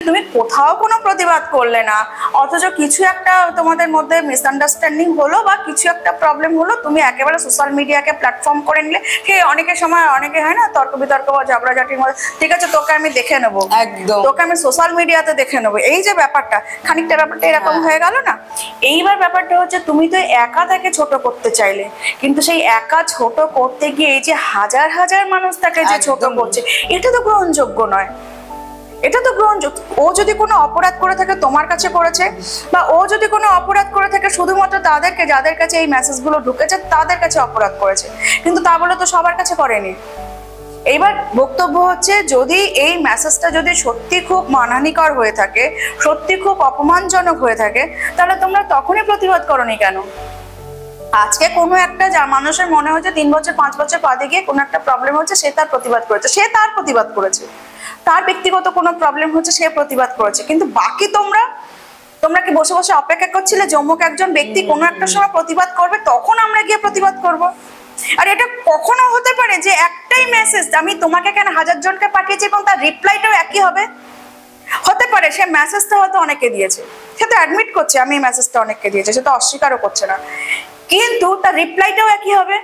তুমি কোথাও কোনো প্রতিবাদ করলে না, অথচ কিছু একটা তোমাদের মধ্যে মিসআন্ডারস্ট্যান্ডিং হলো বা কিছু একটা প্রবলেম হলো, তুমি একেবারে সোশ্যাল মিডিয়াকে প্ল্যাটফর্ম করে নিলে। ঠিক অনেকের সময় অনেকে হয় না তর্ক বিতর্ক বা ঝগড়াঝাটির মধ্যে, ঠিক আছে তোকে আমি দেখে নেবো, একদম তোকে আমি সোশ্যাল মিডিয়াতে দেখে নেবো, এই যে ব্যাপারটা খানিকটা ব্যাপারটা এরকম হয়ে গেল না। এইবার ব্যাপারটা হচ্ছে তুমি তো একা তাকে ছোট করতে চাইলে, কিন্তু সেই একা ছোট করতে গিয়ে এই যে হাজার হাজার মানুষ তাকে যে ছোট করছে, এটা তো গ্রহণযোগ্য নয়। এটা তো গ্রহণযোগ্য। ও যদি কোনো অপরাধ করে থাকে তোমার কাছে করেছে, বা ও যদি কোনো অপরাধ করে থাকে শুধুমাত্র তাদেরকে যাদের কাছে এই মেসেজগুলো ঢুকেছে তাদের কাছে অপরাধ করেছে, কিন্তু তা বলে তো সবার কাছে করেনি। এইবার বক্তব্য হচ্ছে যদি এই মেসেজটা যদি সত্যি খুব মানহানিকর হয়ে থাকে, সত্যি খুব অপমানজনক হয়ে থাকে, তাহলে তোমরা তখনই প্রতিবাদ করোনি কেন? আজকে কোনো একটা যা মানুষের মনে হচ্ছে 3 বছর 5 বছর বাদে গিয়ে কোনো একটা প্রবলেম হচ্ছে, সে তার প্রতিবাদ করেছে, সে তার প্রতিবাদ করেছে, তার ব্যক্তিগত কোনো প্রবলেম হচ্ছে সে প্রতিবাদ করেছে, কিন্তু বাকি তোমরা কি বসে বসে অপেক্ষা করছিলে যে অমুক একজন ব্যক্তি কোনো একটা সময় প্রতিবাদ করবে তখন আমরা গিয়ে প্রতিবাদ করব? আর এটা কখনো হতে পারে যে একটাই মেসেজ আমি তোমাকে কেন 1000 জনকে পাঠিয়েছি এবং তার রিপ্লাইটাও একই হবে? হতে পারে সে মেসেজটা হয়তো অনেকে দিয়েছে, সে তো অ্যাডমিট করছে আমি এই মেসেজটা অনেককে দিয়েছে, সে তো অস্বীকারও করছে না, কিন্তু তার রিপ্লাইটাও একই হবে?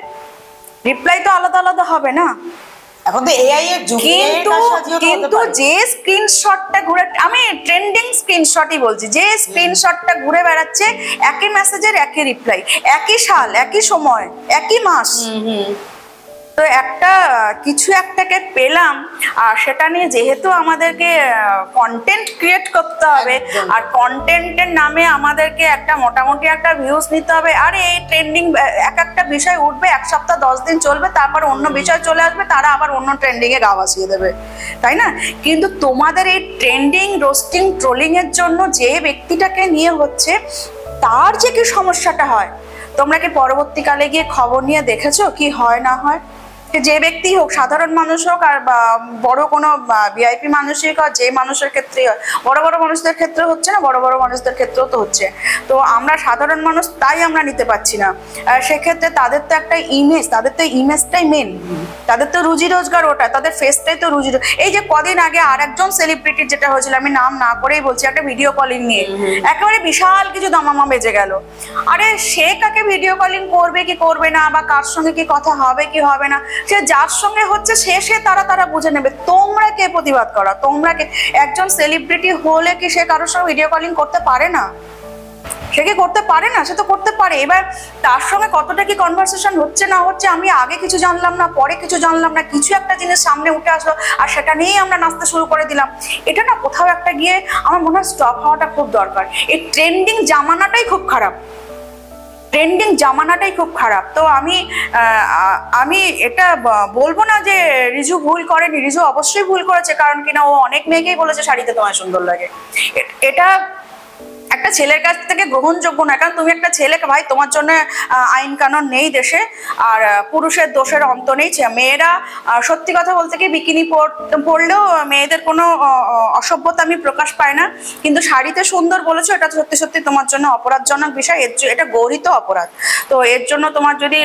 রিপ্লাই তো আলাদা আলাদা হবে না। এখন তো এআই এর যুগ, কিন্তু যে স্ক্রিনশটটা ঘুরে, আমি ট্রেন্ডিং স্ক্রিনশটই বলছি, যে স্ক্রিনশটটা ঘুরে বেড়াচ্ছে একই মেসেজের একই রিপ্লাই, একই সাল একই সময় একই মাস, তো একটা কিছু একটাকে পেলাম, আর সেটা নিয়ে যেহেতু আমাদেরকে কন্টেন্ট ক্রিয়েট করতে হবে, আর কন্টেন্টের নামে আমাদেরকে একটা মোটামুটি একটা ভিউজ নিতে হবে, আর এই ট্রেন্ডিং এক একটা বিষয় উঠবে, 1 সপ্তাহ 10 দিন চলবে, তারপর অন্য বিষয় চলে আসবে, তারা আবার অন্য ট্রেন্ডিং এ গা ভাসিয়ে দেবে, তাই না? কিন্তু তোমাদের এই ট্রেন্ডিং রোস্টিং ট্রোলিং এর জন্য যে ব্যক্তিটাকে নিয়ে হচ্ছে তার যে কি সমস্যাটা হয়, তোমরা কি পরবর্তীকালে গিয়ে খবর নিয়ে দেখেছো কি হয় না হয়? যে ব্যক্তি হোক, সাধারণ মানুষ হোক আর বড় কোনো ভিআইপি মানুষই হোক, যে মানুষের ক্ষেত্রে বড় বড় মানুষদের ক্ষেত্রে হচ্ছে না, বড় বড় মানুষদের ক্ষেত্রেও তো হচ্ছে, তো আমরা সাধারণ মানুষ তাই আমরা নিতে পারছি না। সেক্ষেত্রে তাদের তো একটা ইমেজ, তাদের তো ইমেজটাই মেন, তাদের তো রুজি রোজগার ওটা, তাদের ফেসটাই তো রুজি। এই যে কদিন আগে আর একজন সেলিব্রিটির যেটা হয়েছিল, আমি নাম না করেই বলছি, একটা ভিডিও কলিং নিয়ে একেবারে বিশাল কিছু দামামা বেজে গেল। আরে সে কাকে ভিডিও কলিং করবে কি করবে না, বা কার সঙ্গে কি কথা হবে কি হবে না, সে যার সঙ্গে হচ্ছে সে তারা বুঝে নেবে। তোমরা কে প্রতিবাদ করা? তোমরা কে? একজন সেলিব্রিটি হলে কি সে কারোর সঙ্গে ভিডিও কলিং করতে পারে না? সে কি করতে পারে না? সে তো করতে পারে। এবার তার সঙ্গে কতটা কি কনভারসেশন হচ্ছে না হচ্ছে, আমি আগে কিছু জানলাম না, পরে কিছু জানলাম না, কিছু একটা জিনিস সামনে উঠে আসলো আর সেটা নিয়েই আমরা নাচতে শুরু করে দিলাম, এটা না কোথাও একটা গিয়ে আমার মনে হয় স্টপ হওয়াটা খুব দরকার। এই ট্রেন্ডিং জামানাটাই খুব খারাপ, ট্রেন্ডিং জামানাটাই খুব খারাপ। তো আমি এটা বলবো না যে রিজু ভুল করেনি, রিজু অবশ্যই ভুল করেছে, কারণ কিনা ও অনেক মেয়েকেই বলেছে শাড়িতে তোমায় সুন্দর লাগে। এটা একটা ছেলের কাছ থেকে গ্রহণযোগ্য না, কারণ তুমি একটা ছেলেকে, ভাই তোমার জন্য আইন কানুন নেই দেশে, আর পুরুষের দোষের অন্ত নেই। মেয়েরা সত্যি কথা বলতে কি বিকিনি পরলেও মেয়েদের কোনো অসভ্যতা আমি প্রকাশ পায় না, কিন্তু শাড়িতে সুন্দর বলেছো, এটা সত্যি সত্যি তোমার জন্য অপরাধজনক বিষয়, এটা গৌরিত অপরাধ। তো এর জন্য তোমার যদি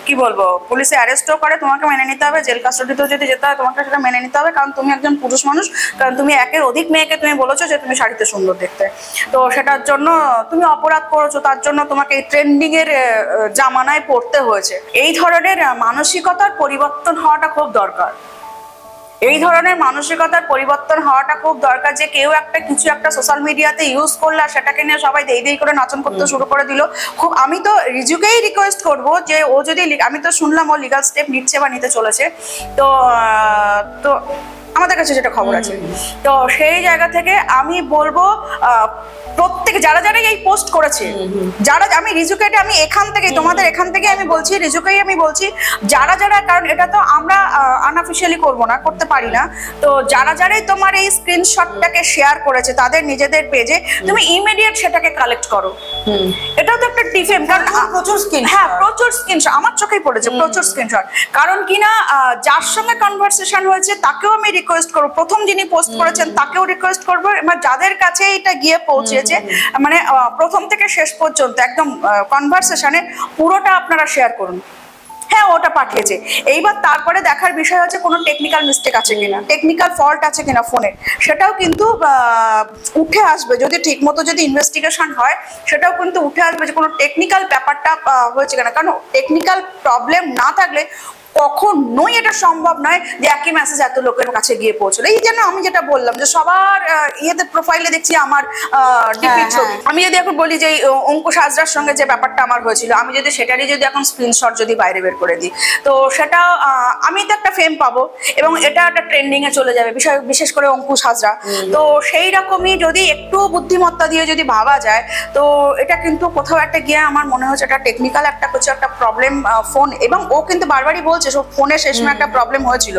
কি বলবো পুলিশে অ্যারেস্টও করে তোমাকে মেনে নিতে হবে, জেল কাস্টডিতেও যদি যেতে হয় তোমাকে সেটা মেনে নিতে হবে, কারণ তুমি একজন পুরুষ মানুষ, কারণ তুমি একের অধিক মেয়েকে তুমি বলেছো যে তুমি শাড়িতে সুন্দর দেখতে, তো সেটার জন্য তুমি অপরাধ করেছো, তার জন্য তোমাকে এই ট্রেন্ডিং এর জামানায় পড়তে হয়েছে। এই ধরনের মানসিকতার পরিবর্তন হওয়াটা খুব দরকার, এই ধরনের মানসিকতার পরিবর্তন হওয়াটা খুব দরকার, যে কেউ একটা কিছু একটা সোশ্যাল মিডিয়াতে ইউজ করলে আর সেটাকে নিয়ে সবাই দেই করে নাচন করতে শুরু করে দিল। খুব আমি তো রিজুকেই রিকোয়েস্ট করব যে ও যদি, আমি তো শুনলাম ও লিগাল স্টেপ নিচ্ছে বা নিতে চলেছে, তো আমাদের কাছে যেটা খবর আছে, তো সেই জায়গা থেকে আমি বলবো প্রত্যেক যারা এই পোস্ট করেছে, যারা, আমি রিজুকে, আমি এখান থেকে তোমাদের এখান থেকে আমি বলছি, রিজুকেই আমি বলছি, যারা কারণ এটা তো আমরা আনঅফিশিয়ালি করবো না, করতে পারি না, তো যারাই তোমার এই স্ক্রিনশটটাকে শেয়ার করেছে তাদের নিজেদের পেজে, তুমি ইমিডিয়েট সেটাকে কালেক্ট করো। এটাও তো একটা ডিফেম, কারণ প্রচুর স্ক্রিনশট আমার চোখেই পড়েছে, প্রচুর স্ক্রিনশট, কারণ কিনা যার সঙ্গে কনভারসেশন হয়েছে তাকেও আমি রিকোয়েস্ট করবো, প্রথম যিনি পোস্ট করেছেন তাকেও রিকোয়েস্ট করবো, এবার যাদের কাছে এটা গিয়ে পৌঁছেছে মানে প্রথম থেকে শেষ পর্যন্ত একদম কনভারসেশনে পুরোটা আপনারা শেয়ার করুন। হ্যাঁ ওটা পাঠিয়েছে। এইবার তারপরে দেখার বিষয় হচ্ছে কোনো টেকনিক্যাল মিস্টেক আছে কিনা, টেকনিক্যাল ফল্ট আছে কিনা ফোনে, সেটাও কিন্তু উঠে আসবে। যদি ঠিকমতো যদি ইনভেস্টিগেশন হয় সেটাও কিন্তু উঠে আসবে যে কোনো টেকনিক্যাল ব্যাপারটা হয়েছে কিনা। কারণ টেকনিক্যাল প্রবলেম না থাকলে কখনোই এটা সম্ভব নয় যে একই মেসেজ এত লোকের কাছে গিয়ে পৌঁছলো। এই জন্য আমি যেটা বললাম যে সবার ইয়েতে প্রোফাইলে দেখছি আমার ডিপি ছবি। আমি যদি এখন বলি যে অঙ্কুশ হাজরার সঙ্গে যে ব্যাপারটা আমার হয়েছিল, আমি যদি সেটারই যদি এখন স্ক্রিনশট যদি বাইরে বের করে দিই, তো সেটা আমি তো একটা ফেম পাবো এবং এটা একটা ট্রেন্ডিং এ চলে যাবে, বিশেষ করে অঙ্কুশ হাজরা। তো সেই রকমই যদি একটু বুদ্ধিমত্তা দিয়ে যদি ভাবা যায়, তো এটা কিন্তু কোথাও একটা গিয়ে আমার মনে হচ্ছে এটা টেকনিক্যাল একটা কিছু একটা প্রবলেম ফোন। এবং ও কিন্তু বারবারই বলছে ফোনে শেষ সময় একটা প্রবলেম হয়েছিল,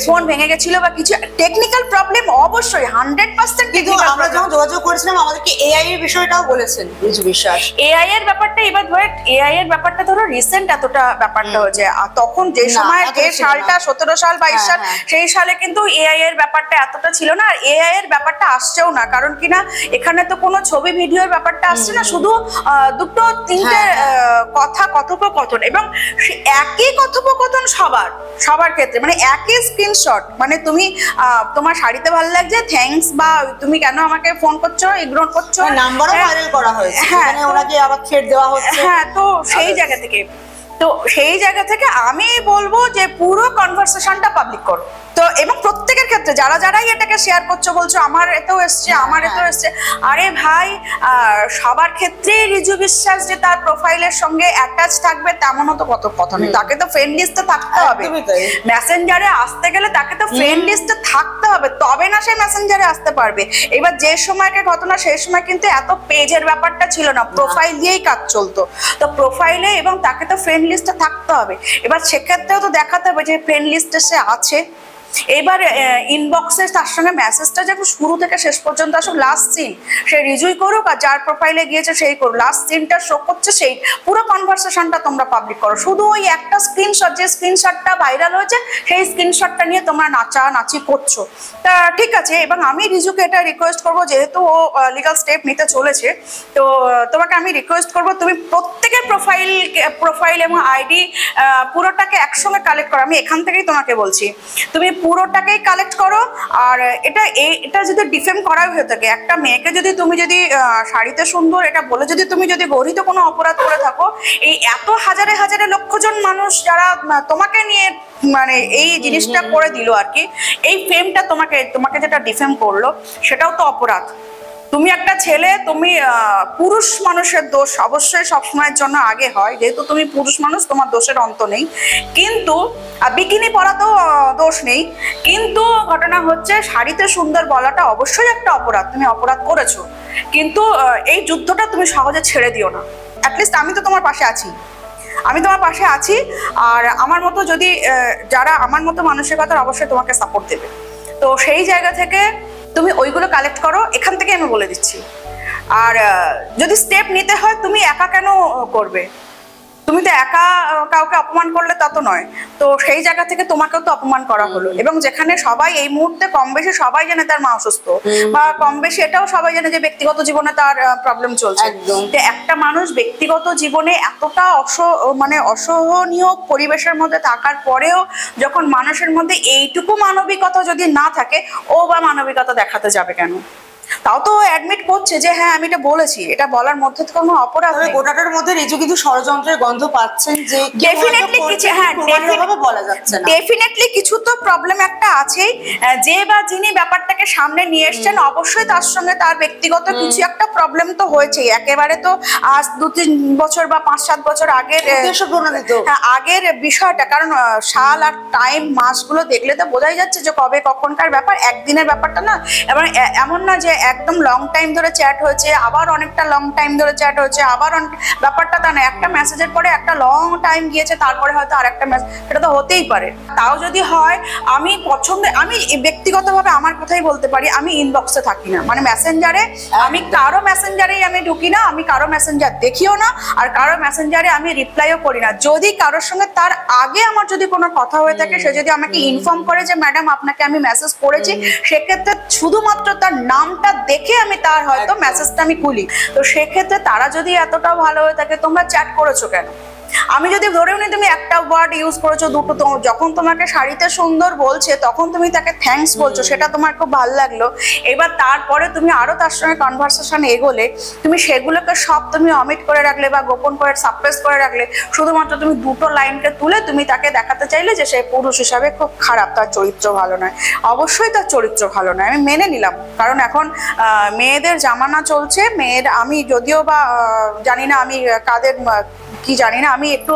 ফোন ভেঙে গেছিল বা কিছু টেকনিক্যাল প্রবলেম অবশ্যই 100%। কিন্তু আমরা যখন যোগাযোগ করেছিলাম আমাদেরকে এআই এর বিষয়টাও বলেছেন রিজু বিশ্বাস। এআই এর ব্যাপারটা এবার ধরে এআই এর ব্যাপারটা ধরো রিসেন্ট এতটা ব্যাপারটা হয়েছে, আর তখন যে সময় যে সালটা 17 সাল 22 সাল সেই সালে কিন্তু এআই এর ব্যাপারটা এতটা ছিল না। আর এআই এর ব্যাপারটা আসছেও না, কারণ কিনা এখানে তো কোনো ছবি ভিডিওর ব্যাপারটা আসছে না, শুধু দুটো তিনটে কথা কথোপকথন, এবং একই কথোপকথন সবার ক্ষেত্রে, মানে একই স্ক্রিনশট। মানে তুমি তোমার শাড়িতে ভালো লাগছে থ্যাঙ্কস, বা তুমি কেন আমাকে ফোন করছো, ইগনোর করছো, নাম্বারও ভাইরাল করা হয়েছে, মানে ওনাকে আবার থ্রেট দেওয়া হচ্ছে। হ্যাঁ, তো সেই জায়গা থেকে আমি বলবো যে পুরো কনভারসেশনটা পাবলিক করো। তো এবং প্রত্যেকের ক্ষেত্রে যারাই এটাকে শেয়ার করছো, বলছো আমার এতেও এসছে, আমার এতেও এসছে, আরে ভাই সবার ক্ষেত্রে রিজু বিশ্বাস যে তার প্রোফাইলের সঙ্গে অ্যাটাচ থাকবে তেমনও তো কত কথা নেই। তাকে তো ফ্রেন্ড লিস্টে থাকতে হবে, মেসেঞ্জারে আসতে গেলে তাকে তো ফ্রেন্ড লিস্টে থাকতে হবে, তবে না সে মেসেঞ্জারে আসতে পারবে। এবার যে সময়কার ঘটনা, সেই সময় কিন্তু এত পেজের ব্যাপারটা ছিল না, প্রোফাইল দিয়েই কাজ চলতো। তো প্রোফাইলে এবং তাকে তো ফ্রেন্ড লিস্টে থাকতে হবে। এবার সেক্ষেত্রেও তো দেখাতে হবে যে ফ্রেন্ড লিস্টে সে আছে। এবার ইনবক্সে তার সঙ্গে মেসেজটা যখন শুরু থেকে শেষ পর্যন্ত আসলে লাস্ট সিন সে রিজুই করুক আর যার প্রোফাইলে গিয়েছে সেই করুক, লাস্ট সিনটা শো করছে সেই পুরো কনভারসেশনটা তোমরা পাবলিক করো। শুধু ওই একটা স্ক্রিনশট, যে স্ক্রিনশটটা ভাইরাল হয়েছে সেই স্ক্রিনশটটা নিয়ে তোমরা নাচানাচি করছো, তা ঠিক আছে। এবং আমি রিজুকে এটা রিকোয়েস্ট করবো, যেহেতু ও লিগাল স্টেপ নিতে চলেছে, তো তোমাকে আমি রিকোয়েস্ট করবো তুমি প্রত্যেকের প্রোফাইল এবং আইডি পুরোটাকে একসঙ্গে কালেক্ট করো। আমি এখান থেকেই তোমাকে বলছি, তুমি পুরোটাকেই কালেক্ট করো। আর এটা যদি ডিফেম করা হয়ে থাকে, একটা মেয়েকে যদি তুমি যদি শাড়িতে সুন্দর এটা বলে যদি তুমি যদি গর্হিত কোনো অপরাধ করে থাকো, এই এত হাজারে হাজারে লক্ষ জন মানুষ যারা তোমাকে নিয়ে মানে এই জিনিসটা করে দিল আর কি, এই ফেমটা তোমাকে যেটা ডিফেম করলো সেটাও তো অপরাধ। তুমি একটা ছেলে, তুমি পুরুষ মানুষের দোষ অবশ্যই সবসময়ের জন্য আগে হয়, যেহেতু তুমি পুরুষ মানুষ তোমার দোষের অন্ত নেই, কিন্তু বিকিনি পরাতেও দোষ নেই। কিন্তু ঘটনা হচ্ছে শাড়িতে সুন্দর বলাটা অবশ্যই একটা অপরাধ, তুমি অপরাধ করেছো, কিন্তু এই যুদ্ধটা তুমি সহজে ছেড়ে দিও না। অ্যাটলিস্ট আমি তো তোমার পাশে আছি, আর আমার মতো যদি যারা আমার মতো মানসিকতার অবশ্যই তোমাকে সাপোর্ট দেবে। তো সেই জায়গা থেকে তুমি ওইগুলো কালেক্ট করো, এখান থেকে আমি বলে দিচ্ছি। আর যদি স্টেপ নিতে হয় তুমি একা কেন করবে, তুমি তো একা কাউকে অপমান করলে তা তো নয়। তো সেই জায়গা থেকে তোমাকেও তো অপমান করা হলো, এবং যেখানে সবাই এই মুহূর্তে কম বেশি সবাই জানে তার মা অসুস্থ, বা কম বেশি এটাও সবাই জানে যে ব্যক্তিগত জীবনে তার প্রবলেম চলছে। তো একটা মানুষ ব্যক্তিগত জীবনে এতটা অসহনীয় পরিবেশের মধ্যে থাকার পরেও যখন মানুষের মধ্যে এইটুকু মানবিকতা যদি না থাকে, ও বা মানবিকতা দেখাতে যাবে কেন? তাও তো অ্যাডমিট করছে যে হ্যাঁ আমি এটা বলেছি, এটা বলার মধ্যে তো কোনো অপরাধ নেই। গোটাটার মধ্যে রিজু কিন্তু ষড়যন্ত্রের গন্ধ পাচ্ছেন, যে ডেফিনেটলি কিছু, হ্যাঁ বলা যাচ্ছে না, ডেফিনেটলি কিছু তো প্রবলেম একটা আছেই। যে বা যিনি ব্যাপারটাকে সামনে নিয়ে এসছেন অবশ্যই তার সঙ্গে তার ব্যক্তিগত কিছু একটা প্রবলেম তো হয়েছেই। একেবারে তো আজ 2-3 বছর বা 5-7 বছর আগের বিষয়টা, কারণ সাল আর টাইম মাসগুলো দেখলে তো বোঝাই যাচ্ছে যে কবে কখনকার ব্যাপার, একদিনের ব্যাপারটা না। এবং এমন না যে একদম লং টাইম ধরে চ্যাট হয়েছে, আবার অনেকটা লং টাইম ধরে চ্যাট হয়েছে, আবার ব্যাপারটা তা না, একটা মেসেজের পরে একটা লং টাইম গিয়েছে, তারপরে হয়তো আরেকটা মেসেজ, সেটা তো হতেই পারে। তাও যদি হয়, আমি ব্যক্তিগতভাবে আমার কথাই বলতে পারি, আমি ইনবক্সে থাকি না, মানে মেসেঞ্জারে আমি কারো মেসেঞ্জারেই আমি ঢুকি না, আমি কারো মেসেঞ্জার দেখিও না, আর কারো মেসেঞ্জারে আমি রিপ্লাইও করি না। যদি কারোর সঙ্গে তার আগে আমার যদি কোনো কথা হয়ে থাকে, সে যদি আমাকে ইনফর্ম করে যে ম্যাডাম আপনাকে আমি মেসেজ করেছি, সেক্ষেত্রে শুধুমাত্র তার নামটা দেখে আমি তার হয়তো মেসেজটা আমি খুলি। তো সেক্ষেত্রে তারা যদি এতটা ভালো হয়ে থাকে, তোমরা চ্যাট করেছো কেন? আমি যদি ধরেও নি তুমি একটা ওয়ার্ড ইউজ করেছো, দুটো, যখন তোমাকে শাড়িতে সুন্দর বলছে তখন তুমি তাকে থ্যাঙ্কস বলছো, সেটা তোমার খুব ভালো লাগলো। এবার তারপরে তুমি আরো তার সঙ্গে কনভারসেশন এগোলে, তুমি সেগুলোকে সব তুমি অমিট করে রাখলে বা গোপন করে সাপ্রেস করে রাখলে, শুধুমাত্র তুমি দুটো লাইনকে তুলে তুমি তাকে দেখাতে চাইলে যে সে পুরুষ হিসাবে খুব খারাপ, তার চরিত্র ভালো নয়। অবশ্যই তার চরিত্র ভালো নয়, আমি মেনে নিলাম, কারণ এখন মেয়েদের জামানা চলছে। আমি যদিও বা জানি না, আমি কাদের কি জানি না, আমি একটু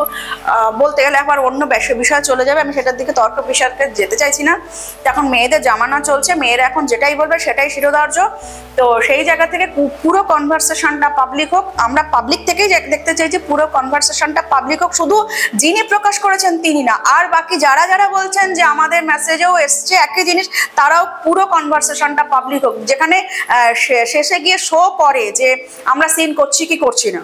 বলতে গেলে আবার অন্য বিষয় চলে যাবে, আমি সেটার দিকে তর্ক বিতর্কে যেতে চাইছি না। এখন মেয়েদের জামানা চলছে, মেয়েরা এখন যেটাই বলবে সেটাই শিরোধার্য। তো সেই জায়গা থেকে পুরো কনভারসেশনটা পাবলিক হোক, আমরা পাবলিক থেকেই দেখতে চাইছি পুরো কনভারসেশনটা পাবলিক হোক, শুধু যিনি প্রকাশ করেছেন তিনি না, আর বাকি যারা যারা বলছেন যে আমাদের মেসেজেও এসছে একই জিনিস, তারাও পুরো কনভারসেশনটা পাবলিক হোক, যেখানে শেষে গিয়ে শো করে যে আমরা সিন করছি কি করছি না।